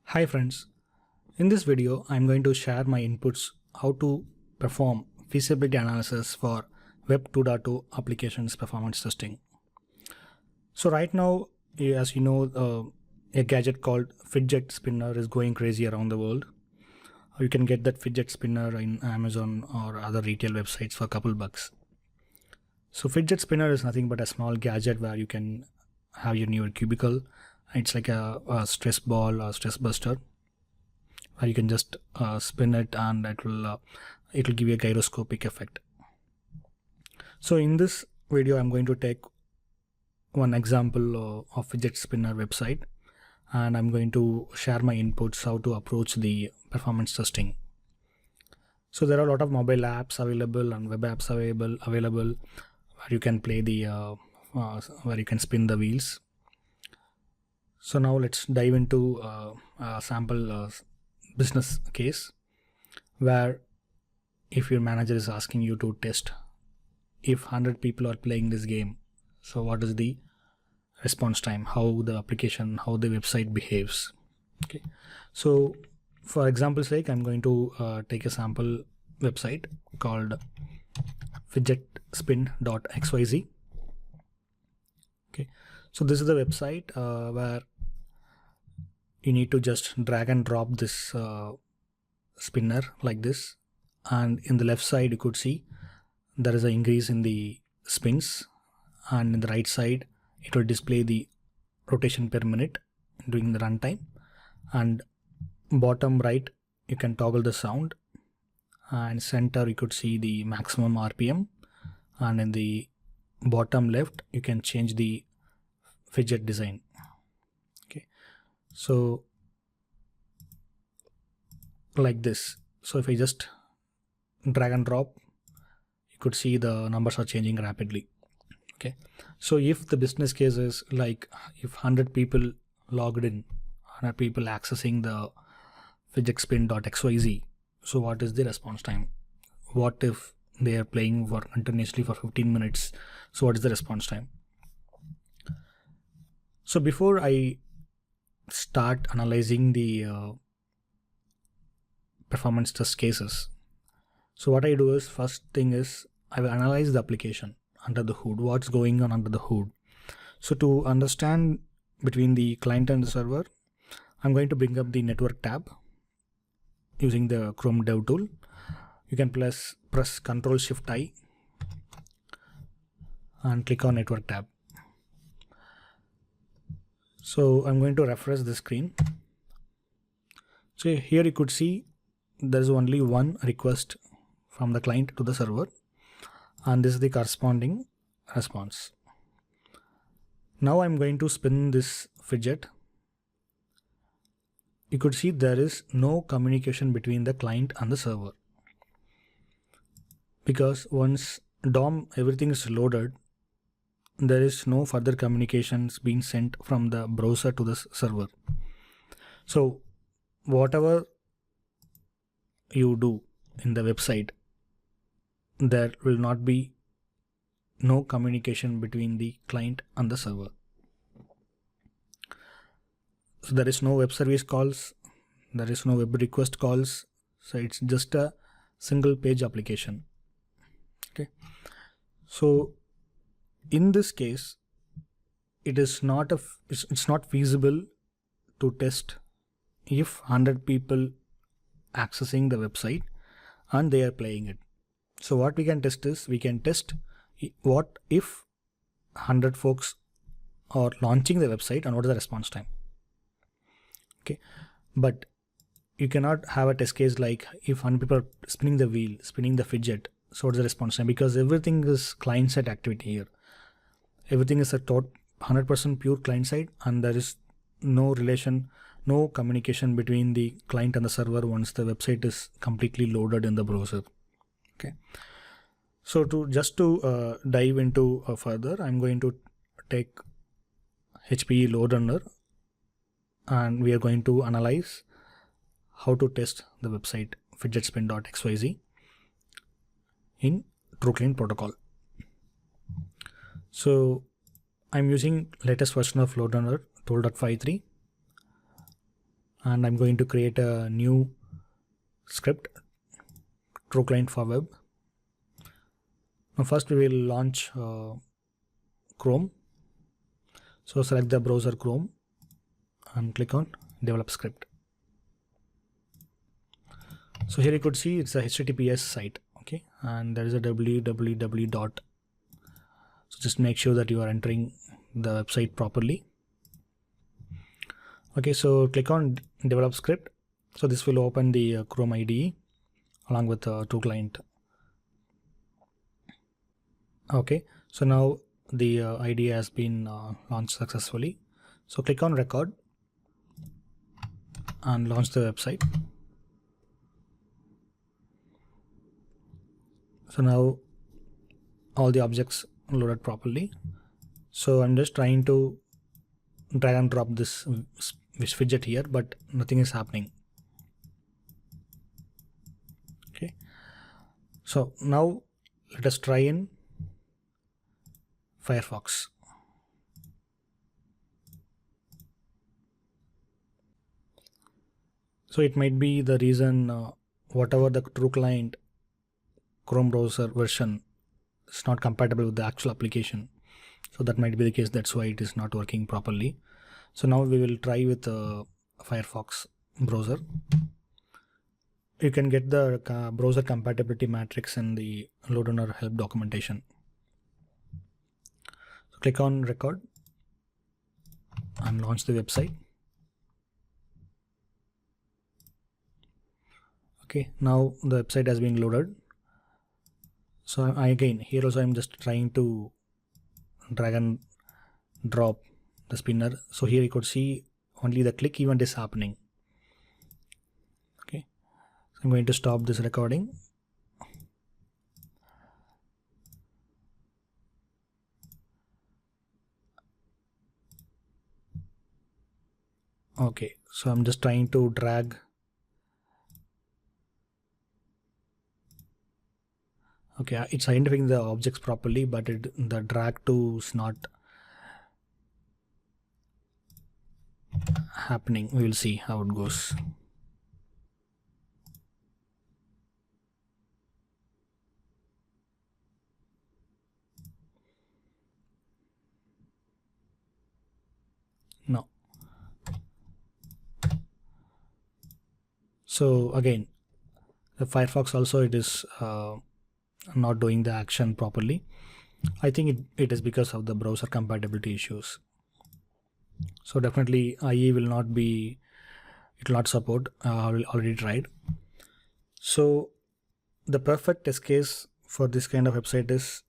Hi friends, in this video I'm going to share my inputs how to perform feasibility analysis for Web 2.2 applications performance testing. So right now, as you know, a gadget called Fidget Spinner is going crazy around the world. You can get that Fidget Spinner in Amazon or other retail websites for a couple bucks. So Fidget Spinner is nothing but a small gadget where you can have your new cubicle. It's like a stress ball or stress buster, where you can just spin it and it will give you a gyroscopic effect. So in this video I'm going to take one example of Fidget Spinner website, and I'm going to share my inputs how to approach the performance testing. So there are a lot of mobile apps available and web apps available where you can play the where you can spin the wheels. So now let's dive into a sample business case where if your manager is asking you to test if 100 people are playing this game, so what is the response time, how the application, how the website behaves. Okay, so for example's sake I'm going to take a sample website called fidgetspin.xyz. Okay, so this is the website where you need to just drag and drop this spinner like this, and in the left side you could see there is an increase in the spins, and in the right side it will display the rotation per minute during the runtime, and bottom right you can toggle the sound, and center you could see the maximum RPM, and in the bottom left you can change the fidget design. Okay, so like this. So if I just drag and drop, you could see the numbers are changing rapidly. Okay, so if the business case is like if 100 people logged in, 100 people accessing the fidgetspin.xyz, so what is the response time? What if they are playing for continuously for 15 minutes? So what is the response time? So before I start analyzing the performance test cases, so what I do is, first thing is I will analyze the application under the hood, what's going on under the hood. So to understand between the client and the server, I'm going to bring up the network tab using the Chrome Dev tool. You can press Ctrl+Shift+I and click on network tab. So I'm going to refresh the screen. So here you could see there's only one request from the client to the server, and this is the corresponding response. Now I'm going to spin this fidget. You could see there is no communication between the client and the server, because once DOM everything is loaded, there is no further communications being sent from the browser to the server. So whatever you do in the website, there will not be no communication between the client and the server. So there is no web service calls, there is no web request calls, so it's just a single page application. Okay, so in this case it is not it's not feasible to test if 100 people accessing the website and they are playing it. So what we can test is, we can test what if 100 folks are launching the website and what is the response time. Okay, but you cannot have a test case like if 100 people are spinning the wheel, spinning the fidget, so what's the response time, because everything is client side activity here. Everything is a 100% pure client side, and there is no relation, no communication between the client and the server once the website is completely loaded in the browser. Okay, so to dive into further, I'm going to take HPE load runner, and we are going to analyze how to test the website fidgetspin.xyz in TrueClean protocol. So I'm using latest version of load runner 12.53, and I'm going to create a new script, True Client for Web. Now first we will launch Chrome. So select the browser Chrome and click on Develop Script. So here you could see it's a HTTPS site, okay, and there is a www dot. So just make sure that you are entering the website properly. Okay, so click on Develop Script. So this will open the Chrome IDE along with True Client. Okay, so now the IDE has been launched successfully. So click on Record and launch the website. So now all the objects loaded properly. So I'm just trying to drag and drop this widget here, but nothing is happening. Okay, so now let us try in Firefox. So it might be the reason whatever the True Client Chrome browser version is not compatible with the actual application. So that might be the case. That's why it is not working properly. So now we will try with Firefox browser. You can get the browser compatibility matrix in the Loadoner help documentation. So click on Record and launch the website. Okay, now the website has been loaded. So again, here also I'm just trying to drag and drop the spinner. So here you could see only the click event is happening. Okay, so I'm going to stop this recording. Okay, so I'm just trying to drag. Okay, it's identifying the objects properly, but the drag to is not happening. We will see how it goes. No. So again, the Firefox also it is not doing the action properly. I think it is because of the browser compatibility issues. So definitely IE will not be, it will not support. I already tried. So the perfect test case for this kind of website is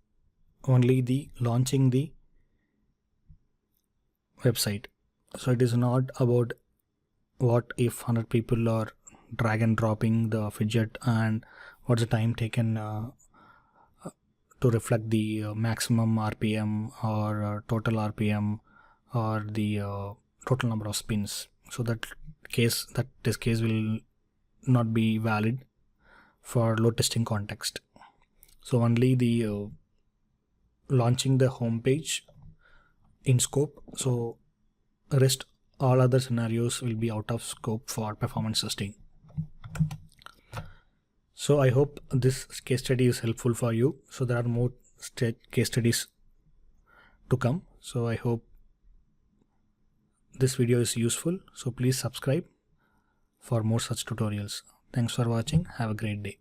only the launching the website. So it is not about what if 100 people are drag and dropping the fidget and what's the time taken to reflect the maximum RPM or total RPM or the total number of spins. So that this case will not be valid for load testing context. So only the launching the home page in scope. So rest all other scenarios will be out of scope for performance testing. So I hope this case study is helpful for you. So there are more case studies to come. So I hope this video is useful. So please subscribe for more such tutorials. Thanks for watching. Have a great day.